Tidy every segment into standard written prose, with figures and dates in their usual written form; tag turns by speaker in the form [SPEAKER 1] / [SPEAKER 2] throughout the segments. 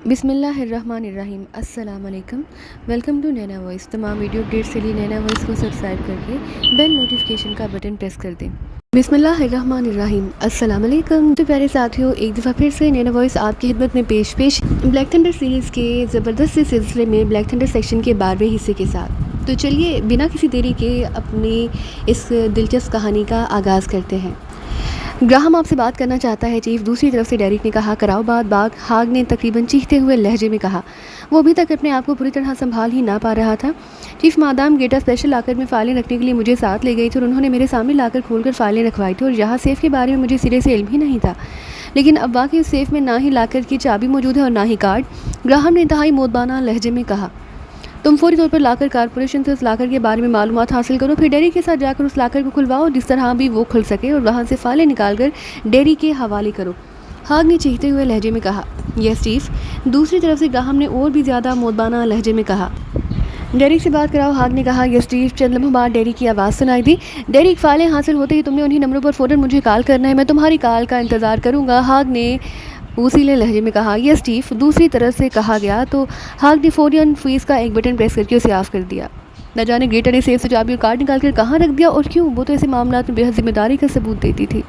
[SPEAKER 1] बिस्मिल्लाहिर्रहमानिर्रहीम अस्सलाम वालेकुम। Welcome to Naina voice. तमाम वीडियो अपडेट्स के लिए नैना वॉइस को सब्सक्राइब करके बेल नोटिफिकेशन का बटन प्रेस कर दें। बिस्मिल्लाहिर्रहमानिर्रहीम अस्सलाम वालेकुम। तो प्यारे साथियों, एक दफ़ा फिर से नैना वॉइस आपकी खिदमत में पेश ब्लैक थंडर सीरीज़ के ज़बरदस्त से सिलसिले में ब्लैक थंडर सेक्शन के 12वें हिस्से के साथ। तो चलिए बिना किसी देरी के अपनी इस दिलचस्प कहानी का आगाज़ करते हैं। ग्राहम आपसे बात करना चाहता है चीफ। दूसरी तरफ से डेरिक ने कहा, कराओ बात। हाग ने तकरीबन चीखते हुए लहजे में कहा। वो अभी तक अपने आप को पूरी तरह संभाल ही ना पा रहा था। चीफ, मादाम गेटा स्पेशल लाकर में फ़ाइलें रखने के लिए मुझे साथ ले गई थी और उन्होंने मेरे सामने लाकर खोलकर फ़ाइलें रखवाई थी और यहाँ सेफ़ के बारे में मुझे सिरे से इल्म ही नहीं था। लेकिन अब वाकई उस सेफ़ में ना ही लाकर की चाबी मौजूद है और ना ही कार्ड। ग्राहम ने इंतहाई मोदबाना लहजे में कहा, तुम फौरी तौर पर लाकर कारपोरेशन से उस लाकर के बारे में मालूमात हासिल करो, फिर डेरी के साथ जाकर उस लाकर को खुलवाओ जिस तरह भी वो खुल सके और वहाँ से फाइलें निकालकर डेरी के हवाले करो। हाग ने चीखते हुए लहजे में कहा। Yes chief. दूसरी तरफ से ग्राहम ने और भी ज़्यादा मोदबाना लहजे में कहा। डेरिक से बात कराओ। हाग ने कहा। Yes chief. चंद लम्हों बाद डेरिक की आवाज़ सुनाई दी। डेरिक, फाइलें हासिल होते ही तुमने उन्हीं नंबरों पर फ़ौरन मुझे कॉल करना है, मैं तुम्हारी कॉल का इंतज़ार करूँगा। हाग ने उसीले लहजे में कहा। Yes chief. दूसरी तरफ से कहा गया तो हाग ने फ़ौरन फीस का एक बटन प्रेस करके उसे ऑफ कर दिया। न जाने ग्रेटा ने सेफ से चाबी और कार्ड निकाल कर कहाँ रख दिया और क्यों। वो तो ऐसे मामला में बेहद जिम्मेदारी का सबूत देती थी,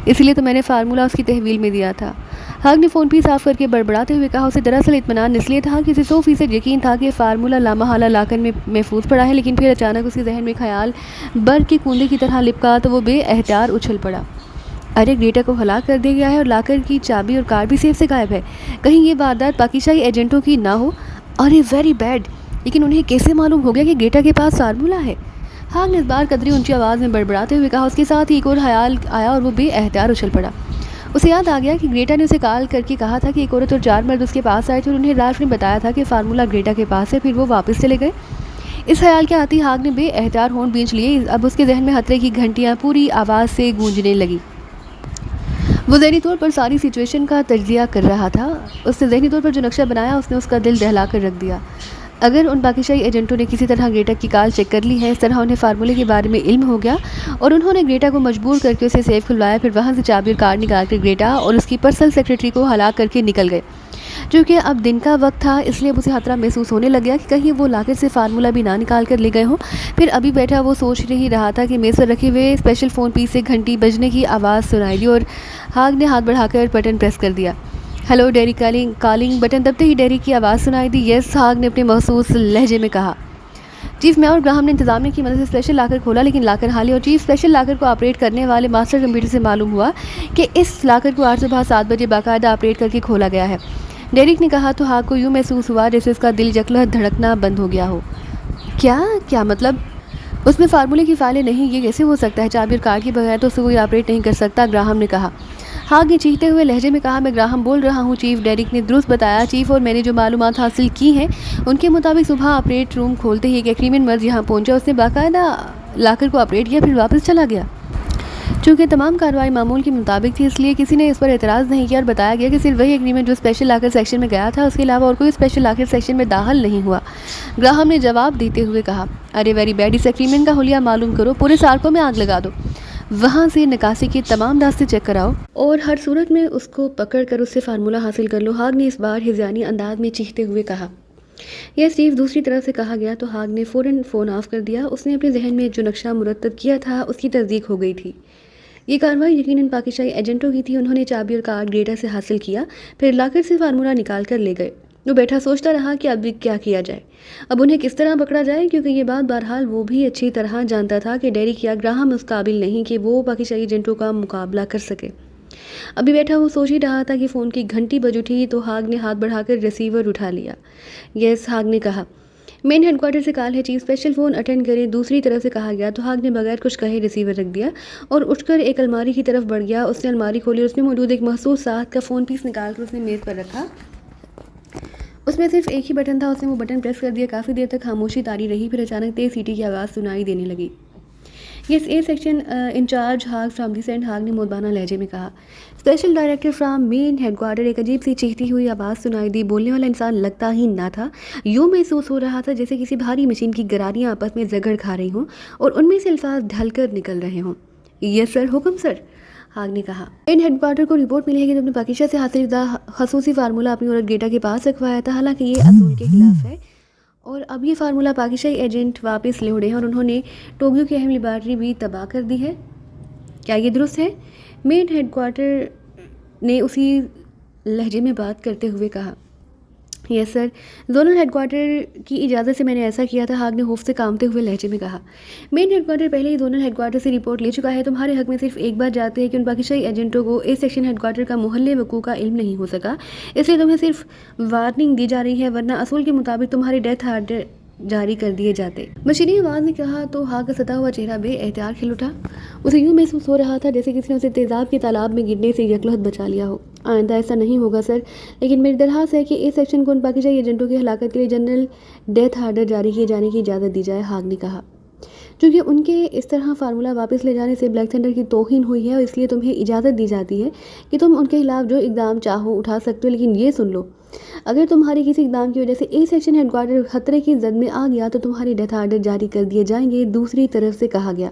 [SPEAKER 1] इसलिए तो मैंने फार्मूला उसकी तहवील में दिया था। हाग ने फ़ोन पीस ऑफ करके बड़बड़ाते हुए कहा। उसे दरअसल इत्मीनान इसलिए था कि उसे 100% यकीन था कि फार्मूला लामहला लाकर में महफूज पड़ा है, लेकिन फिर अचानक उसके जहन में ख्याल बर्फ के कूंदे की तरह लिपका तो वो बेएहतियात उछल पड़ा। अरे, ग्रेटा को हलाक कर दिया गया है और लाकर की चाबी और कार्ड भी सेफ से गायब है। कहीं ये वारदात पाकिस्तानी एजेंटों की ना हो। अरे वेरी बैड। लेकिन उन्हें कैसे मालूम हो गया कि ग्रेटा के पास फार्मूला है। हाग ने इस बार कदरी ऊंची आवाज़ में बड़बड़ाते हुए कहा। उसके साथ ही एक और ख्याल आया और वो बेएहतियात उछल पड़ा। उसे याद आ गया कि ग्रेटा ने उसे कॉल करके कहा था कि एक औरत और 4 मर्द उसके पास आए थे और उन्हें राल्फ ने बताया था कि फार्मूला ग्रेटा के पास है, फिर वो वापस चले गए। इस ख्याल के आती हाग ने बेएहतियात होंठ भींच लिए। अब उसके जहन में खतरे की घंटियाँ पूरी आवाज़ से गूंजने लगी। वो ज़हनी तौर पर सारी सिचुएशन का तज्जिया कर रहा था। उसने ज़हनी तौर पर जो नक्शा बनाया उसने उसका दिल दहला कर रख दिया। अगर उन पाकिस्तानी एजेंटों ने किसी तरह ग्रेटा की कॉल चेक कर ली है, इस तरह उन्हें फार्मूले के बारे में इल्म हो गया और उन्होंने ग्रेटा को मजबूर करके उसे सेफ खुलवाया, फिर वहाँ से चाबी और कार्ड निकाल कर ग्रेटा और उसकी पर्सनल सेक्रेटरी को हलाक करके निकल गए। चूँकि अब दिन का वक्त था, इसलिए उसे खतरा महसूस होने लग गया कि कहीं वो लाकर से फार्मूला भी ना निकाल कर ले गए हों। फिर अभी बैठा वो सोच ही रहा था कि मेज़ पर रखे हुए स्पेशल फ़ोन पीस से घंटी बजने की आवाज़ सुनाई दी और हाग ने हाथ बढ़ाकर बटन प्रेस कर दिया। हेलो डेरी, कॉलिंग बटन दबते ही डेरी की आवाज़ सुनाई दी। यस, हाग ने अपने महसूस लहजे में कहा। चीफ, मैं और ग्राहम ने इंतजामिया की मदद से स्पेशल लाकर खोला, लेकिन लाकर खाली और चीफ स्पेशल लाकर को ऑपरेट करने वाले मास्टर कंप्यूटर से मालूम हुआ कि इस लाकर को आज सुबह 7 बजे बाकायदा ऑपरेट करके खोला गया है। डेरिक ने कहा तो हाग को यूँ महसूस हुआ जैसे उसका दिल जकलह धड़कना बंद हो गया हो। क्या मतलब? उसमें फार्मूले की फाइलें नहीं, ये कैसे हो सकता है? चाबी और कार्ड के बगैर तो उसे कोई ऑपरेट नहीं कर सकता, ग्राहम ने कहा। हाग ने चीखते हुए लहजे में कहा। मैं ग्राहम बोल रहा हूँ चीफ, डेरिक ने दुरुस्त बताया। चीफ, और मैंने जो मालूमात हासिल की हैं उनके मुताबिक सुबह ऑपरेट रूम खोलते ही एक एग्रीमेंट मर्ज यहाँ पहुँचा। उसने बाकायदा लाकर को ऑपरेट किया, फिर वापस चला गया। चूँकि तमाम कार्रवाई मामूल के मुताबिक थी, इसलिए किसी ने इस पर एतराज़ नहीं किया और बताया गया कि सिर्फ वही एग्रीमेंट जो स्पेशल लाकर सेक्शन में गया था, उसके अलावा और कोई स्पेशल लाकर सेक्शन में दाखिल नहीं हुआ। ग्राहम ने जवाब देते हुए कहा। अरे वेरी बैड। इस एग्रीमेंट का हुलिया मालूम करो, पूरे सार्कों में आग लगा दो, वहाँ से निकासी के तमाम रास्ते चेक कराओ और हर सूरत में उसको पकड़ कर उससे फार्मूला हासिल कर लो। हाग ने इस बार हिज़ानी अंदाज में चीखते हुए कहा। यह स्टीव। दूसरी तरफ से कहा गया तो हाग ने फ़ौरन फ़ोन ऑफ कर दिया। उसने अपने जहन में जो नक्शा मुरतब किया था उसकी तस्दीक हो गई थी। ये कार्रवाई यकीनन पाकिस्तानी एजेंटों की थी। उन्होंने चाबी और कार्ड ग्रेटा से हासिल किया, फिर लाकर से फार्मूला निकाल कर ले गए। वो बैठा सोचता रहा कि अब क्या किया जाए, अब उन्हें किस तरह पकड़ा जाए, क्योंकि ये बात बहरहाल वो भी अच्छी तरह जानता था कि डेरिक या ग्राहम उस काबिल नहीं कि वो पाकिस्तानी एजेंटों का मुकाबला कर सके। अभी बैठा वो सोच ही रहा था कि फ़ोन की घंटी बज उठी तो हाग ने हाथ बढ़ाकर रिसीवर उठा लिया। यस, हाग ने कहा। मेन हेडक्वार्टर से कॉल है चीफ, स्पेशल फ़ोन अटेंड करें। दूसरी तरफ से कहा गया तो हाग ने बगैर कुछ कहे रिसीवर रख दिया और उठकर एक अलमारी की तरफ बढ़ गया। उसने अलमारी खोली और उसमें मौजूद एक महसूस साथ का फ़ोन पीस निकाल कर उसने मेज़ पर रखा। उसमें सिर्फ एक ही बटन था, उसने वो बटन प्रेस कर दिया। काफ़ी देर तक खामोशी तारी रही, फिर अचानक तेज़ सीटी की आवाज़ सुनाई देने लगी। यस, ए सेक्शन इंचार्ज हाग फ्राम दी सेंट, हाग ने मोदबाना लहजे में कहा। Special director from main headquarter. एक अजीब सी चीखती हुई आवाज़ सुनाई दी। बोलने वाला इंसान लगता ही ना था। यूँ महसूस हो रहा था जैसे किसी भारी मशीन की गरारियाँ आपस में जगड़ खा रही हों और उनमें से अल्फाज ढलकर निकल रहे हों। यस सर, हुक्म सर। हाग ने कहा। इन हेडक्वार्टर को रिपोर्ट मिली है कि तुमने पाकिशा से हासिल खसूसी फार्मूला अपनी औरत ग्रेटा के पास रखवाया था, हालांकि ये असूल के खिलाफ है और अब ये फार्मूला पाकिशाई एजेंट वापस ले उड़े हैं और उन्होंने टोक्यो की अहम लेबॉर्ट्री भी तबाह कर दी है। क्या ये दुरुस्त है? मेन हेडक्वार्टर ने उसी लहजे में बात करते हुए कहा। यस सर, जोनल हेडक्वार्टर की इजाज़त से मैंने ऐसा किया था, हाग ने खौफ से कांपते हुए लहजे में कहा। मेन हेडक्वार्टर पहले ही जोनल हेडक्वार्टर से रिपोर्ट ले चुका है। तुम्हारे हक में सिर्फ एक बात जानते हैं कि उन पाकिस्तानी एजेंटों को ए सेक्शन हेडक्वार्टर का मोहल्ले वकू का इल्म नहीं हो सका, इसलिए तुम्हें सिर्फ वार्निंग दी जा रही है, वरना असूल के मुताबिक तुम्हारी डेथ ऑर्डर जारी कर दिए जाते। मशीनी आवाज़ ने कहा तो हाग का सता हुआ चेहरा बेएहतियात खिल उठा। उसे यूँ महसूस हो रहा था जैसे किसी ने उसे तेज़ाब के तालाब में गिरने से यकलहत बचा लिया हो। आइंदा ऐसा नहीं होगा सर, लेकिन मेरी दरख्वास्त है कि ए सेक्शन को उन पाकिस्तानी एजेंटों की हलाकत के लिए जनरल डेथ ऑर्डर जारी किए जाने की इजाज़त दी जाए, हाग ने कहा। क्योंकि उनके इस तरह फार्मूला वापस ले जाने से ब्लैक थंडर की तौहीन हुई है और इसलिए तुम्हें इजाज़त दी जाती है कि तुम उनके खिलाफ जो इकदाम चाहो उठा सकते हो, लेकिन ये सुन लो, अगर तुम्हारी किसी इकदाम की वजह से ए सेक्शन हेडक्वार्टर खतरे की जद में आ गया तो तुम्हारी डेथ ऑर्डर जारी कर दिए जाएंगे। दूसरी तरफ से कहा गया,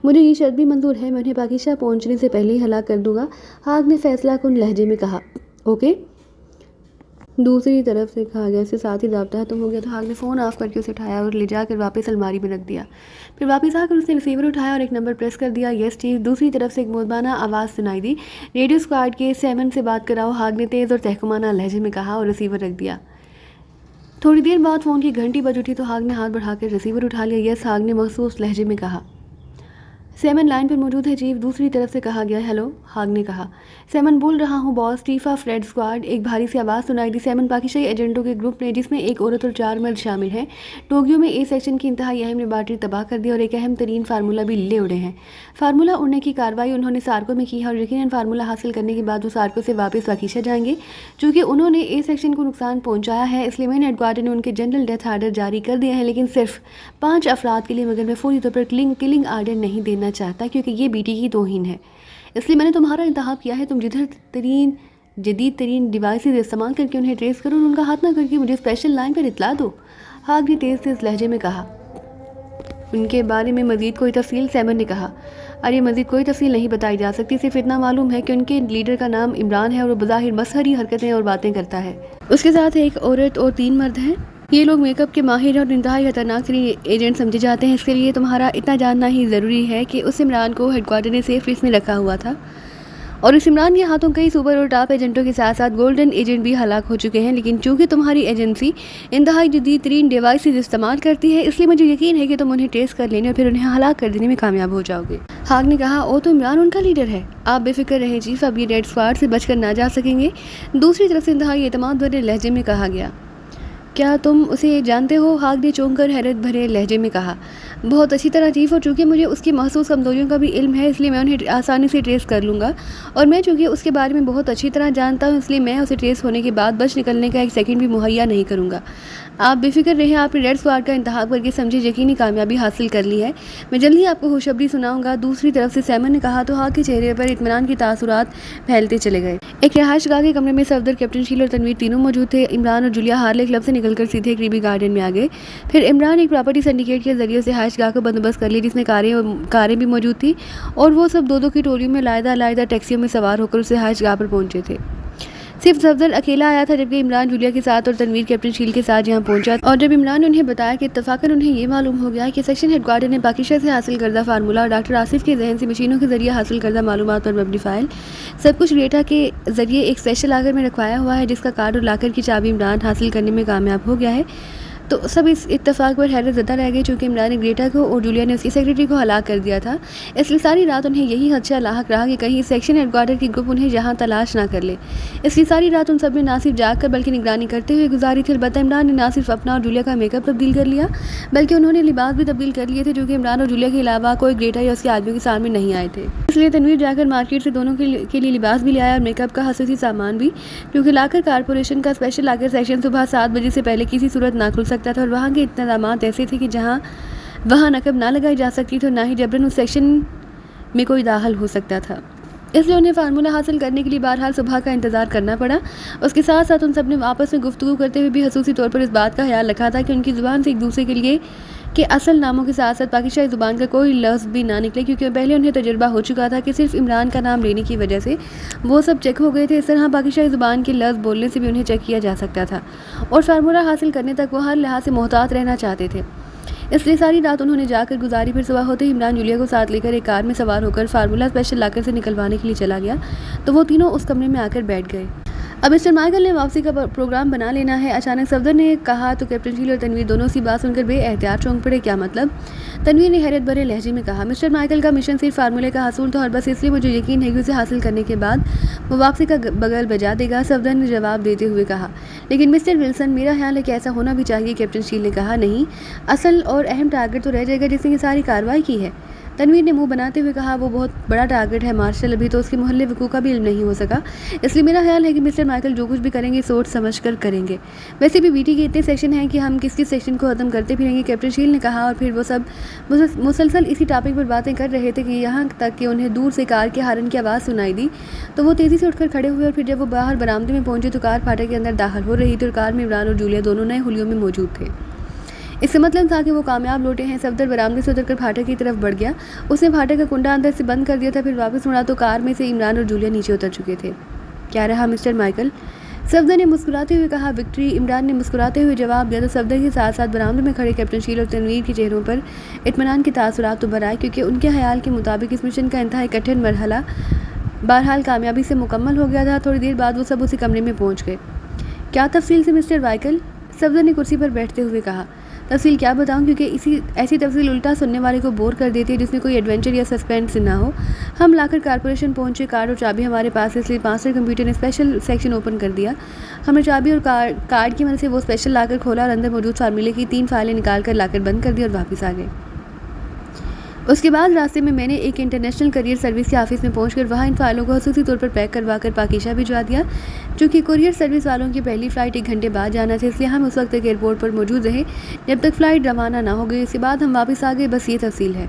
[SPEAKER 1] मुझे ये शर्त भी मंजूर है, मैं उन्हें पाकिस्तान पहुंचने से पहले ही हलाक कर दूंगा, हाग ने फैसला कुन लहजे में कहा। ओके, दूसरी तरफ से कहा गया। इसके साथ ही रब्ता खत्म हो गया तो हाग ने फ़ोन ऑफ करके उसे उठाया और ले जाकर वापस अलमारी में रख दिया। फिर वापस आकर उसने रिसीवर उठाया और एक नंबर प्रेस कर दिया। Yes chief. दूसरी तरफ से एक मोदबाना आवाज़ सुनाई दी। रेडियो स्क्वाड के सैमन से बात कराओ, हाग ने तेज़ और तहकुमाना लहजे में कहा और रिसीवर रख दिया। थोड़ी देर बाद फ़ोन की घंटी बज उठी तो हाग ने हाथ बढ़ाकर रिसीवर उठा लिया। यस, हाग ने मखसूस लहजे में कहा। सैमन लाइन पर मौजूद है चीफ। दूसरी तरफ से कहा गया। हेलो, हाग ने कहा। सैमन बोल रहा हूँ boss, chief of red squad. एक भारी सी आवाज़ सुनाई दी। सैमन पाकिस्तानी एजेंटों के ग्रुप ने, जिसमें एक औरत और 4 मर्द शामिल हैं, टोक्यो में ए सेक्शन की इंतहाई अहम लेबॉर्ट्री तबाह कर दी और एक अहम तरीन फार्मूला भी ले उड़े हैं। फार्मूला उड़ने की कार्रवाई उन्होंने सार्को में की है और यकीनन फार्मूला हासिल करने के बाद वो सार्को से वापस पाकिस्तान जाएंगे। चूँकि उन्होंने ए सेक्शन को नुकसान पहुँचाया है, इसलिए मेन हेडक्वार्टर ने उनके जनरल डेथ ऑर्डर जारी कर दिए हैं, लेकिन सिर्फ 5 अफराद के लिए, मगर मैं फौरी तौर पर किलिंग ऑर्डर नहीं देना चाहता क्योंकि ये बीटी की तौहीन है। इसलिए मैंने तुम्हारा इंतखाब किया है। तुम जदीद तरीन डिवाइसेज इस्तेमाल करके उन्हें ट्रेस करो और उनका हाथ ना करके मुझे स्पेशल लाइन पर इतला दो, हाग ने तेज़ लहजे में कहा। उनके बारे में मज़ीद कोई तफसील? सैमन ने कहा। अरे मज़ीद कोई तफसील नहीं बताई जा सकती, सिर्फ इतना मालूम है कि उनके लीडर का नाम इमरान है और वो बज़ाहिर मसहरी हरकतें और बातें करता है। उसके साथ एक औरत और 3 मर्द हैं। ये लोग मेकअप के माहिर और इंतहाई खतरनाक तरीन एजेंट समझे जाते हैं। इसके लिए तुम्हारा इतना जानना ही ज़रूरी है कि उस इमरान को हेडक्वार्टर ने सेफ लिस्ट में रखा हुआ था और इस इमरान के हाथों कई सुपर और टॉप एजेंटों के साथ साथ गोल्डन एजेंट भी हलाक हो चुके हैं। लेकिन चूंकि तुम्हारी एजेंसी इंतहाई जदीद तरीन डिवाइसेज इस्तेमाल करती है, इसलिए मुझे यकीन है कि तुम उन्हें ट्रेस कर लेने और फिर उन्हें हलाक कर देने में कामयाब हो जाओगे, हाग ने कहा। ओ, तो इमरान उनका लीडर है। आप बेफिक्र रहें चीफ, अब ये रेड स्क्वाड से बचकर ना जा सकेंगे। दूसरी तरफ से इंतहाई एतमाद भरे लहजे में कहा गया। क्या तुम उसे जानते हो? हाग ने चौंक कर हैरत भरे लहजे में कहा। बहुत अच्छी तरह चीफ, और चूँकि मुझे उसकी महसूस कमजोरियों का भी इल्म है, इसलिए मैं उन्हें आसानी से ट्रेस कर लूँगा और मैं चूँकि उसके बारे में बहुत अच्छी तरह जानता हूँ, इसलिए मैं उसे ट्रेस होने के बाद बच निकलने का एक सेकंड भी मुहैया नहीं करूँगा। आप बेफिक्र रहें, आपने रेड स्क्वाड का इंतखाब करके समझे यकीनी कामयाबी हासिल कर ली है। मैं जल्दी आपको खुशखबरी सुनाऊंगा। दूसरी तरफ से सैमन ने कहा तो हाग के चेहरे पर इत्मीनान की तासुरात फैलते चले गए। एक रिहाइशगाह के कमरे में सफदर, कैप्टन शील और तनवीर तीनों मौजूद थे। इमरान और जुलिया हार्ले क्लब से निकलकर सीधे क्रीबी गार्डन में आ गए। फिर इमरान एक प्रॉपर्टी सिंडिकेट के जरिए से रिहाइशगाह का बंदोबस्त कर लिया, जिसमें कारें भी मौजूद थी और वो सब दो की टोलियों में लायदा टैक्सियों में सवार होकर उस रिहाइशगाह पर पहुंचे थे। सिर्फ सफदर अकेला आया था, जबकि इमरान जुलिया के साथ और तनवीर कैप्टन शील के साथ यहाँ पहुंचा। और जब इमरान ने उन्हें बताया कि इत्तफाकन उन्हें ये मालूम हो गया कि सेक्शन हेडक्वार्टर ने पाकिस्तान से हासिल करदा फार्मूला और डॉक्टर आसिफ के जहन से मशीनों के जरिए हासिल करदा मालूमात पर मबनी फाइल सब कुछ डेटा के जरिए एक स्पेशल लाकर में रखवाया हुआ है, जिसका कार्ड और लाकर की चाबी इमरान हासिल करने में कामयाब हो गया है, तो सब इस इत्तेफाक पर हैरत ज़दा रह गई। चूँकि इमरान ने ग्रेटा को और जूलिया ने उसकी सेक्रेटरी को हलाक कर दिया था, इसलिए सारी रात उन्हें यही खदशा लाहक रहा कि कहीं सेक्शन हेडक्वार्टर की ग्रुप उन्हें यहाँ तलाश ना कर ले। इसलिए सारी रात उन सब ने ना सिर्फ जाग कर बल्कि निगरानी करते हुए गुजारी थी। अलबत्ता इमरान ने ना सिर्फ अपना और जूलिया का मेकअप तब्दील कर लिया, बल्कि उन्होंने लिबास भी तब्दील कर लिए थे, जो कि इमरान और जूलिया के अलावा कोई ग्रेटा या उसके आदमियों के सामने नहीं आए थे। इसलिए तनवीर जाकर मार्केट से दोनों के लिए लिबास भी ले आया और मेकअप का खसूसी सामान भी, क्योंकि लाकर कारपोरेशन का स्पेशल लाकर सेक्शन सुबह 7 बजे से पहले किसी सूरत ना खुल सकता था और वहाँ के इंतज़ामात ऐसे थे कि जहाँ वहाँ नकब ना लगाई जा सकती तो ना ही जबरन उस सेक्शन में कोई दाखिल हो सकता था। इसलिए उन्हें फार्मूला हासिल करने के लिए बहरहाल सुबह का इंतज़ार करना पड़ा। उसके साथ साथ उन सब ने आपस में गुफ्तगू करते हुए भी खसूसी तौर पर इस बात का ख्याल रखा था कि उनकी ज़ुबान से एक दूसरे के लिए कि असल नामों के साथ साथ पाकिस्तानी ज़ुबान का कोई लफ्ज़ भी ना निकले, क्योंकि पहले उन्हें तजुर्बा हो चुका था कि सिर्फ इमरान का नाम लेने की वजह से वो सब चेक हो गए थे। इस तरह पाकिस्तानी ज़ुबान के लफ्ज़ बोलने से भी उन्हें चेक किया जा सकता था और फार्मूला हासिल करने तक वो हर लिहाज से मोहतात रहना चाहते थे। इसलिए सारी रात उन्होंने जाकर गुजारी। फिर सुबह होते ही इमरान जूलिया को साथ लेकर एक कार में सवार होकर फार्मूला स्पेशल लाकर से निकलवाने के लिए चला गया, तो वो तीनों उस कमरे में आकर बैठ गए। अब मिस्टर माइकल ने वापसी का प्रोग्राम बना लेना है। अचानक सफदर ने कहा तो कैप्टन शील और तनवीर दोनों सी बात सुनकर बेएहतियात चौंक पड़े। क्या मतलब? तनवीर ने हैरत भरे लहजे में कहा, मिस्टर माइकल का मिशन सिर्फ फार्मूले का हासिल था और बस इसलिए मुझे यकीन है कि उसे हासिल करने के बाद वो वापसी का बगल बजा देगा। सफदर ने जवाब देते हुए कहा, लेकिन मिस्टर विल्सन, मेरा ख्याल है कि ऐसा होना भी चाहिए। कैप्टन शील ने कहा, नहीं, असल और अहम टारगेट तो रह जाएगा जिसने ये सारी कार्रवाई की है। तनवीर ने मुंह बनाते हुए कहा, वो बहुत बड़ा टारगेट है मार्शल, अभी तो उसके मोहल्ले वकूफ़ का भी इल्म नहीं हो सका, इसलिए मेरा ख्याल है कि मिस्टर माइकल जो कुछ भी करेंगे सोच समझ कर करेंगे। वैसे भी बीटी के इतने सेक्शन हैं कि हम किस किस सेक्शन को ख़त्म करते फिरेंगे, कैप्टन शील ने कहा। और फिर वो सब मुसलसल इसी टॉपिक पर बातें कर रहे थे कि यहाँ तक कि उन्हें दूर से कार के हारन की आवाज़ सुनाई दी, तो वो तेज़ी से उठकर खड़े हुए और फिर जब वो बाहर बरामदे में पहुंचे तो कार फाटक के अंदर दाखिल हो रही थी और कार में इमरान और जूलिया दोनों नए हुलियों में मौजूद थे। इससे मतलब था कि वो कामयाब लौटे हैं। सफदर बरामदे से उतरकर फाटक की तरफ बढ़ गया। उसने फाटक का कुंडा अंदर से बंद कर दिया था। फिर वापस मुड़ा तो कार में से इमरान और जूलिया नीचे उतर चुके थे। क्या रहा मिस्टर माइकल? सफदर ने मुस्कुराते हुए कहा। विक्ट्री, इमरान ने मुस्कुराते हुए जवाब दिया। तो सफदर के साथ साथ बरामदे में खड़े कैप्टन शील और तनवीर के चेहरों पर इत्मीनान के तासुरात उभर आए, क्योंकि उनके ख्याल के मुताबिक इस मिशन का इंतहाई कठिन मरहला बहरहाल कामयाबी से मुकम्मल हो गया था। थोड़ी देर बाद वो सब उसी कमरे में पहुँच गए। क्या तफसील से मिस्टर माइकल? सफदर ने कुर्सी पर बैठते हुए कहा। तफसील क्या बताऊं, क्योंकि ऐसी तफसील उल्टा सुनने वाले को बोर कर देती है जिसमें कोई एडवेंचर या सस्पेंस ना हो। हम लाकर कारपोरेशन पहुंचे, कार्ड और चाबी हमारे पास है, इसलिए मास्टर कंप्यूटर ने स्पेशल सेक्शन ओपन कर दिया। हमने चाबी और कार्ड की मदद से वो स्पेशल लाकर खोला और अंदर मौजूद फार्मूले की 3 फाइलें निकाल कर लाकर बंद कर दी और वापस आ गए। उसके बाद रास्ते में मैंने एक इंटरनेशनल करियर सर्विस के ऑफिस में पहुंचकर वहां इन फाइलों को खसूसी तौर पर पैक करवा कर पाकिशा भिजवा दिया। चूँकि कुरियर सर्विस वालों की पहली फ़्लाइट 1 घंटे बाद जाना था, इसलिए हम उस वक्त तक एयरपोर्ट पर मौजूद रहे जब तक फ़्लाइट रवाना ना हो गई। उसके बाद हम वापस आ गए। बस ये तफसील है।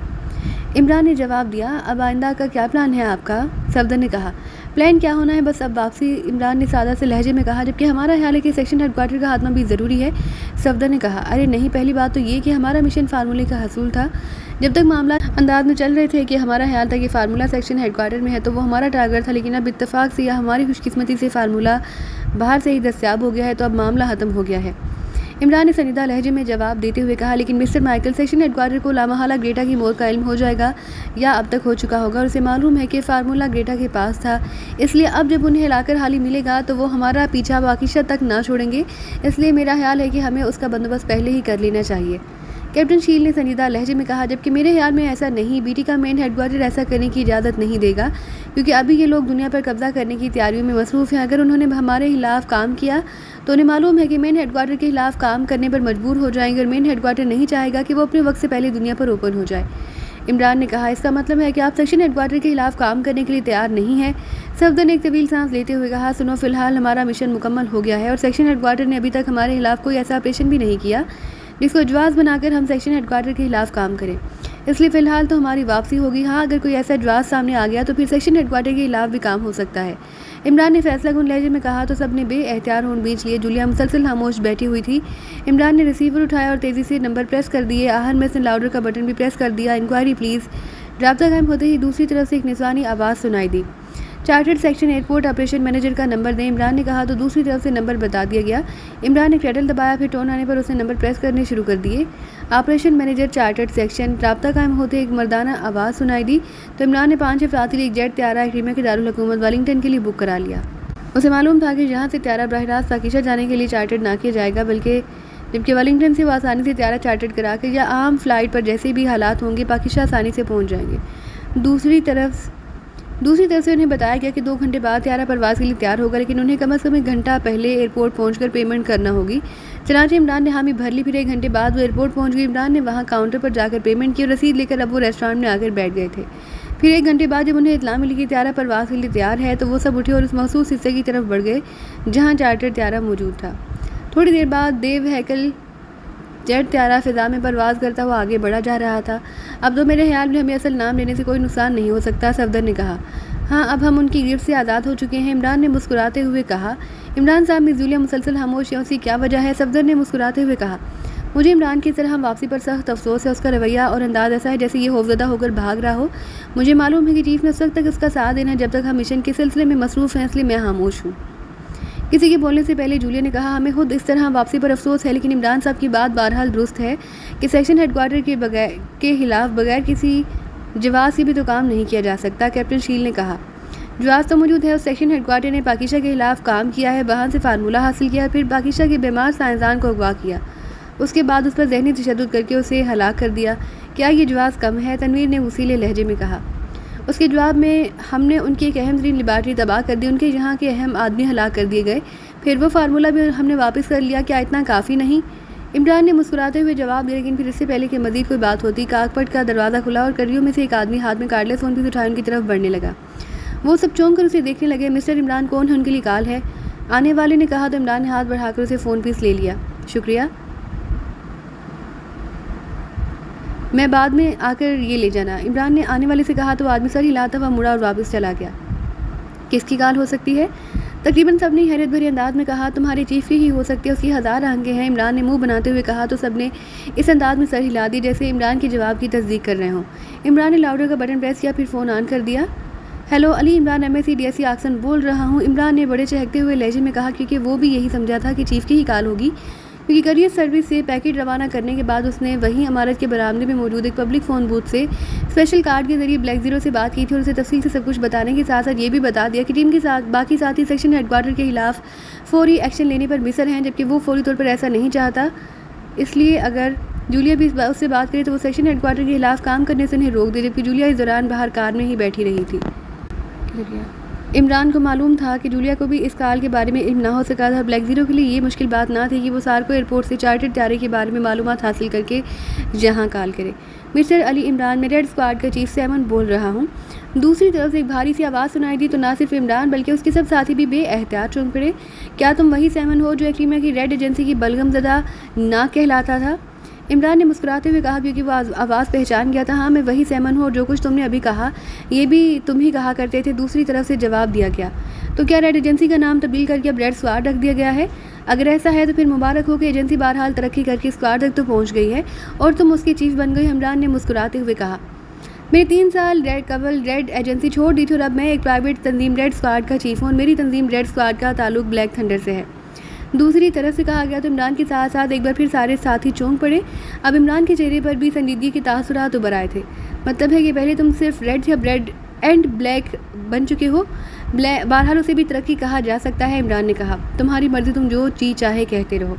[SPEAKER 1] इमरान ने जवाब दिया। अब आइंदा का क्या प्लान है आपका? सफदर ने कहा। प्लान क्या होना है, बस अब वापसी, इमरान ने सादा से लहजे में कहा, जबकि हमारा ख्याल है कि सेक्शन हेडक्वार्टर का खात्मा भी ज़रूरी है। सफदर ने कहा, अरे नहीं, पहली बात तो ये कि हमारा मिशन फार्मूले का हसूल था। जब तक मामला अंदाज में चल रहे थे कि हमारा ख्याल था कि फार्मूला सेक्शन हेडक्वार्टर में है तो वो हमारा टारगेट था, लेकिन अब इत्तेफाक से या हमारी खुशकिस्मती से फार्मूला बाहर से ही दस्तियाब हो गया है, तो अब मामला ख़त्म हो गया है। इमरान ने संजीदा लहजे में जवाब देते हुए कहा, लेकिन मिस्टर माइकल, सेक्शन हेडक्वार्टर को लामहला ग्रेटा की मौत का इल्म हो जाएगा या अब तक हो चुका होगा और उसे मालूम है कि फार्मूला ग्रेटा के पास था, इसलिए अब जब उन्हें हिलाकर हाली मिलेगा तो वो हमारा पीछा बाकिशा तक ना छोड़ेंगे। इसलिए मेरा ख्याल है कि हमें उसका बंदोबस्त पहले ही कर लेना चाहिए। कैप्टन शील ने संजीदा लहजे में कहा, जबकि मेरे ख्याल में ऐसा नहीं, बीटी का मेन हेडक्वार्टर ऐसा करने की इजाज़त नहीं देगा, क्योंकि अभी ये लोग दुनिया पर कब्जा करने की तैयारियों में मसरूफ़ हैं। अगर उन्होंने हमारे खिलाफ काम किया तो उन्हें मालूम है कि मेन हेडक्वार्टर के खिलाफ काम करने पर मजबूर हो जाएंगे और मेन हेडक्वार्टर नहीं चाहेगा कि वो अपने वक्त से पहले दुनिया पर ओपन हो जाए। इमरान ने कहा, इसका मतलब है कि आप सेक्शन हेडक्वार्टर के खिलाफ काम करने के लिए तैयार नहीं हैं। सफदर ने एक तवील सांस लेते हुए कहा, सुनो, फिलहाल हमारा मिशन मुकम्मल हो गया है और सेक्शन हेडक्वार्टर ने अभी तक हमारे खिलाफ कोई ऐसा ऑपरेशन भी नहीं किया जिसको इजवाज़ बनाकर हम सेक्शन हेडक्वार्टर के खिलाफ काम करें, इसलिए फ़िलहाल तो हमारी वापसी होगी। हाँ, अगर कोई ऐसा इजवाज़ सामने आ गया तो फिर सेक्शन हेडक्वार्टर के खिलाफ भी काम हो सकता है। इमरान ने फैसला कुन लहजे में कहा तो सब ने बेएहतियात होंठ बींच लिए। जूलिया मुसलसल खामोश बैठी हुई थी। इमरान ने रिसीवर उठाया और तेज़ी से नंबर प्रेस कर दिए। आहन में से लाउडर का बटन भी प्रेस कर दिया। Inquiry please. रब्ता कायम होते ही दूसरी तरफ से एक निस्वानी आवाज़ सुनाई दी। Chartered section airport operation manager का नंबर दें। इमरान ने कहा तो दूसरी तरफ से नंबर बता दिया गया। इमरान ने क्रैडल दबाया, फिर टोन आने पर उसने नंबर प्रेस करने शुरू कर दिए। Operation manager, chartered section. रब्ता कायम होते एक मर्दाना आवाज़ सुनाई दी तो इमरान ने 5 अफराद के लिए एक जेट त्यारा क्रीमा के दारुल हुकूमत वेलिंगटन के लिए बुक करा लिया। उसे मालूम था कि जहाँ से त्यारा बरह रास्त पाकिशा जाने के लिए चार्टर्ड ना किया जाएगा, बल्कि जबकि वेलिंगटन से वो आसानी से त्यारा चार्टर्ड करा के या आम फ्लाइट पर जैसे भी हालात होंगे पाकिशा आसानी से पहुँच जाएंगे। दूसरी तरफ से उन्हें बताया गया कि 2 घंटे बाद त्यारा परवाज़ के लिए तैयार होगा, लेकिन उन्हें कम अज़ कम 1 घंटा पहले एयरपोर्ट पहुंचकर पेमेंट करना होगी। चनाचे इमरान ने हामी भर ली। फिर 1 घंटे बाद वो एयरपोर्ट पहुंच गई। इमरान ने वहां काउंटर पर जाकर पेमेंट की और रसीद लेकर अब वो रेस्टोरेंट में आकर बैठ गए थे। फिर 1 घंटे बाद जब उन्हें इत्तला मिली कि त्यारा परवाज़ के लिए तैयार है तो वो सब उठे और उस मखसूस हिस्से की तरफ बढ़ गए जहाँ चार्टर त्यारा मौजूद था। थोड़ी देर बाद देव हैकल जेट त्यारा फ़िज़ा में परवाज़ करता हुआ आगे बढ़ा जा रहा था। अब तो मेरे ख्याल में हमें असल नाम लेने से कोई नुकसान नहीं हो सकता, सफदर ने कहा। हाँ, अब हम उनकी गिरफ्त से आज़ाद हो चुके हैं, इमरान ने मुस्कुराते हुए कहा। इमरान साहब, मिस जूलिया मुसलसल खामोश हैं, उसकी क्या वजह है? सफदर ने मुस्कुराते हुए कहा। मुझे इमरान की तरह वापसी पर सख्त अफसोस है। उसका रवैया और अंदाज़ ऐसा है जैसे ये खौफजदा होकर भाग रहा हो। मुझे मालूम है कि चीफ ने उस वक्त तक उसका साथ देना जब तक हम मिशन के सिलसिले में मसरूफ़ हैं, इसलिए मैं खामोश हूँ। किसी के बोलने से पहले जूलिया ने कहा, हमें खुद इस तरह वापसी पर अफसोस है, लेकिन इमरान साहब की बात बहरहाल दुरुस्त है कि सेक्शन हेडक्वार्टर के खिलाफ बगैर किसी जवाब से भी तो काम नहीं किया जा सकता। कैप्टन शील ने कहा, जवाब तो मौजूद है। उस सेक्शन हेडक्वार्टर ने पाकिशा के खिलाफ काम किया है, वहाँ से फार्मूला हासिल किया, फिर पाकिशा के बीमार साइंसदान को अगवा किया, उसके बाद उस पर जहनी तशद्दुद करके उसे हलाक कर दिया। क्या ये जवाब कम है? तनवीर ने वसीले लहजे में कहा। उसके जवाब में, हमने उनकी एक अहम तरीन लेबॉरेटरी तबाह कर दी, उनके यहाँ के अहम आदमी हलाक कर दिए गए, फिर वो फार्मूला भी हमने वापस कर लिया। क्या इतना काफ़ी नहीं? इमरान ने मुस्कुराते हुए जवाब दिया, लेकिन फिर इससे पहले कि मजीद कोई बात होती, काकपट का दरवाज़ा खुला और कड़ियों में से एक आदमी हाथ में कार्डलेस फ़ोन पीस उठाए उनकी तरफ बढ़ने लगा। वो सब चौंक कर उसे देखने लगे। मिस्टर इमरान कौन है? उनके लिए कॉल है, आने वाले ने कहा तो इमरान ने हाथ बढ़ाकर उसे फ़ोन पीस ले लिया। शुक्रिया, मैं बाद में आकर ये ले जाना, इमरान ने आने वाले से कहा तो आदमी सर हिलाता हुआ मुड़ा और वापस चला गया। किसकी कॉल हो सकती है? तकरीबन सब ने हैरत भरे अंदाज में कहा, तुम्हारे चीफ की ही हो सकती है, उसकी हज़ार आंखें हैं। इमरान ने मुंह बनाते हुए कहा तो सब ने इस अंदाज में सर हिला दी जैसे इमरान के जवाब की तस्दीक कर रहे हों। इमरान ने लाउडर का बटन प्रेस किया, फिर फ़ोन ऑन कर दिया। Hello Ali Imran, MSc DSc आक्सन बोल रहा हूँ, इमरान ने बड़े चहकते हुए लहजे में कहा, क्योंकि वो भी यही समझा था कि चीफ की ही कॉल होगी, क्योंकि करियर सर्विस से पैकेट रवाना करने के बाद उसने वहीं इमारत के बरामदे में मौजूद एक पब्लिक फ़ोन बूथ से स्पेशल कार्ड के जरिए ब्लैक ज़ीरो से बात की थी और उसे तफसील से सब कुछ बताने के साथ साथ ये भी बता दिया कि टीम के साथ बाकी साथी सेक्शन हेडक्वार्टर के खिलाफ फौरी एक्शन लेने पर मिसर हैं, जबकि वो फौरी तौर पर ऐसा नहीं चाहता। इसलिए अगर जूलिया भी उससे बात करे तो वो सेक्शन हेडक्वार्टर के खिलाफ काम करने से उन्हें रोक दे, जबकि जूलिया इस दौरान बाहर कार में ही बैठी रही थी। इमरान को मालूम था कि जूलिया को भी इस कॉल के बारे में इल्म ना हो सका था। ब्लैक ज़ीरो के लिए ये मुश्किल बात ना थी कि वो सार्को एयरपोर्ट से चार्टर्ड तैयारी के बारे में मालूमात हासिल करके जहां कॉल करे। मिस्टर अली इमरान, मैं रेड स्क्वाड का चीफ सैमन बोल रहा हूँ। दूसरी तरफ से एक भारी सी आवाज़ सुनाई दी तो ना सिर्फ इमरान बल्कि उसके सब साथी भी बेएहतियात चौंक पड़े। क्या तुम वही सैमन हो जो एक्रीमा की रेड एजेंसी की बलगम ज़दा ना कहलाता था? इमरान ने मुस्कुराते हुए कहा, क्योंकि वो आवाज़ पहचान गया था। हाँ, मैं वही सैमन हूँ और जो कुछ तुमने अभी कहा ये भी तुम ही कहा करते थे। दूसरी तरफ से जवाब दिया गया, तो क्या रेड एजेंसी का नाम तब्दील करके अब रेड स्क्वाड रख दिया गया है? अगर ऐसा है तो फिर मुबारक हो कि एजेंसी बहरहाल तरक्की करके स्क्वाड तक तो पहुँच गई है और तुम उसकी चीफ बन गई। इमरान ने मुस्कुराते हुए कहा, मैंने 3 साल कबल रेड एजेंसी छोड़ दी थी और अब मैं एक प्राइवेट तंजीम रेड स्क्वाड का चीफ हूँ और मेरी तंजीम रेड स्क्वाड का ताल्लुक ब्लैक थंडर से है। दूसरी तरफ से कहा गया तो इमरान के साथ साथ एक बार फिर सारे साथी चौंक पड़े। अब इमरान के चेहरे पर भी संजीदगी के तासुरात उभर आए थे। मतलब है कि पहले तुम सिर्फ रेड या रेड एंड ब्लैक बन चुके हो। बहरहाल उसे भी तरक्की कहा जा सकता है। इमरान ने कहा, तुम्हारी मर्जी, तुम जो चीज़ चाहे कहते रहो।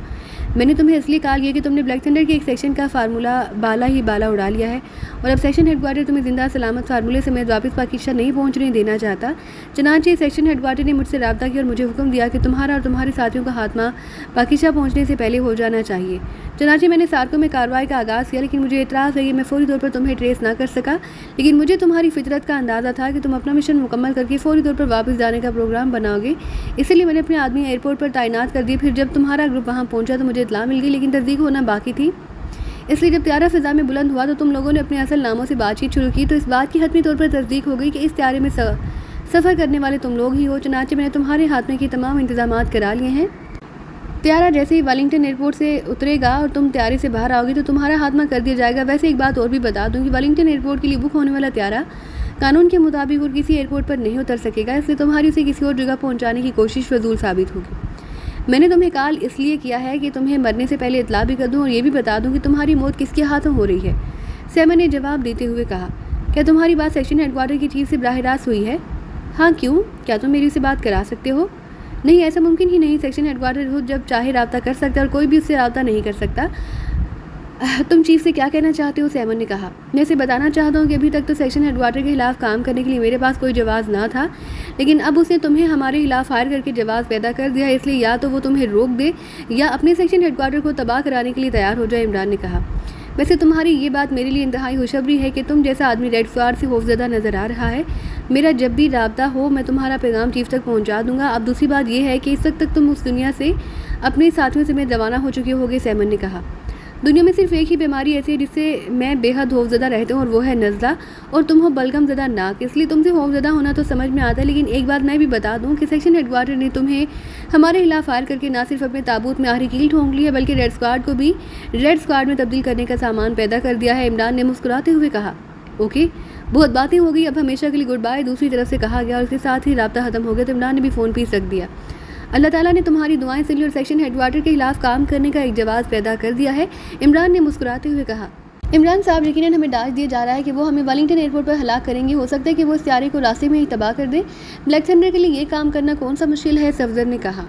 [SPEAKER 1] मैंने तुम्हें इसलिए कहा कि तुमने ब्लैक थंडर के एक सेक्शन का फार्मूला बाला ही बाला उड़ा लिया है और अब सेक्शन हेडक्वार्टर तुम्हें जिंदा सलामत फार्मूले समेत वापस पाकिस्तान नहीं पहुंचने देना चाहता। चनांचे सेक्शन हेडक्वार्टर ने मुझसे रब्ता किया और मुझे हुक्म दिया कि तुम्हारा और तुम्हारे साथियों का खात्मा पाकिस्तान पहुंचने से पहले हो जाना चाहिए। चनांचे मैंने सार्को में कार्रवाई का आगाज़ किया, लेकिन मुझे इतराज़ है कि मैं फौरी तौर पर तुम्हें ट्रेस ना कर सका। लेकिन मुझे तुम्हारी फितरत का अंदाज़ा था कि तुम अपना मिशन मुकम्मल करके फौरी तौर पर वापस जाने का प्रोग्राम बनाओगे, इसलिए मैंने अपने आदमी एयरपोर्ट पर तैनात कर दिए। फिर जब तुम्हारा ग्रुप वहाँ पहुँचा तो मुझे इतला मिल गई, लेकिन तस्दीक होना बाकी थी। इसलिए जब त्यारा फ़िज़ा में बुलंद हुआ तो तुम लोगों ने अपने असल नामों से बातचीत शुरू की, तो इस बात की हतमी तौर पर तस्दीक हो गई कि इस त्यारे में सफ़र करने वाले तुम लोग ही हो। चनांचे मैंने तुम्हारे हाथ में की तमाम इंतजामात करा लिए हैं। त्यारा जैसे ही वेलिंगटन एयरपोर्ट से उतरेगा और तुम त्यारे से बाहर आओगी तो तुम्हारा खात्मा कर दिया जाएगा। वैसे एक बात और भी बता दूं कि वेलिंगटन एयरपोर्ट के लिए बुक होने वाला त्यारा कानून के मुताबिक और किसी एयरपोर्ट पर नहीं उतर सकेगा, इसलिए तुम्हारी उसे किसी और जगह पहुँचाने की कोशिश फजूल साबित होगी। मैंने तुम्हें कॉल इसलिए किया है कि तुम्हें मरने से पहले इतला भी कर दूं और ये भी बता दूं कि तुम्हारी मौत किसके हाथों हो रही है। सैमन ने जवाब देते हुए कहा, क्या तुम्हारी बात सेक्शन हेडक्वार्टर की चीफ से बराह रास्त हुई है? हाँ, क्यों? क्या तुम मेरी से बात करा सकते हो? नहीं, ऐसा मुमकिन ही नहीं। सेक्शन हेडक्वार्टर खुद जब चाहे रब्ता कर सकता है और कोई भी उससे रब्ता नहीं कर सकता। तुम चीफ से क्या कहना चाहते हो? सैमन ने कहा, मैं इसे बताना चाहता हूँ कि अभी तक तो सेक्शन हेडक्वार्टर के खिलाफ काम करने के लिए मेरे पास कोई जवाब ना था, लेकिन अब उसने तुम्हें हमारे खिलाफ फायर करके जवाब पैदा कर दिया, इसलिए या तो वो तुम्हें रोक दे या अपने सेक्शन हेडक्वार्टर को तबाह कराने के लिए तैयार हो जाए। इमरान ने कहा, वैसे तुम्हारी ये बात मेरे लिए इंतहाई खुशखबरी है कि तुम जैसा आदमी रेड स्क्वाड से खौफजदा नज़र आ रहा है। मेरा जब भी राब्ता हो मैं तुम्हारा पैगाम चीफ तक पहुंचा दूंगा। अब दूसरी बात यह है कि इस वक्त तक तुम उस दुनिया से अपने साथियों समेत रवाना हो चुके होगे। सैमन ने कहा, दुनिया में सिर्फ एक ही बीमारी ऐसी है जिससे मैं बेहद खौफज़दा रहती हूँ और वो है नज़ला, और तुम हो बलगम ज़दा नाक। इसलिए तुमसे खौफज़दा होना तो समझ में आता है, लेकिन एक बात मैं भी बता दूँ कि सेक्शन हेडक्वार्टर ने तुम्हें हमारे खिलाफ फायर करके ना सिर्फ अपने ताबूत में आखिरी कील ठोंक ली है, बल्कि रेड स्क्वाड को भी रेड स्क्वाड में तब्दील करने का सामान पैदा कर दिया है। इमरान ने मुस्कुराते हुए कहा, ओके, बहुत बातें हो गई, अब हमेशा के लिए गुड बाय। दूसरी तरफ से कहा गया और उसके साथ ही राब्ता ख़त्म हो गया तो इमरान ने भी फ़ोन पीस रख दिया। अल्लाह ताला ने तुम्हारी दुआएं सुनी और सेक्शन हेडक्वार्टर के खिलाफ काम करने का एक जवाब पैदा कर दिया है, इमरान ने मुस्कुराते हुए कहा। इमरान साहब, यकीनन हमें दाज दिया जा रहा है कि वो हमें वेलिंगटन एयरपोर्ट पर हलाक करेंगे। हो सकता है कि वो इस त्यारे को रास्ते में ही तबाह कर दें। ब्लैक थंडर के लिए ये काम करना कौन सा मुश्किल है, सफदर ने कहा।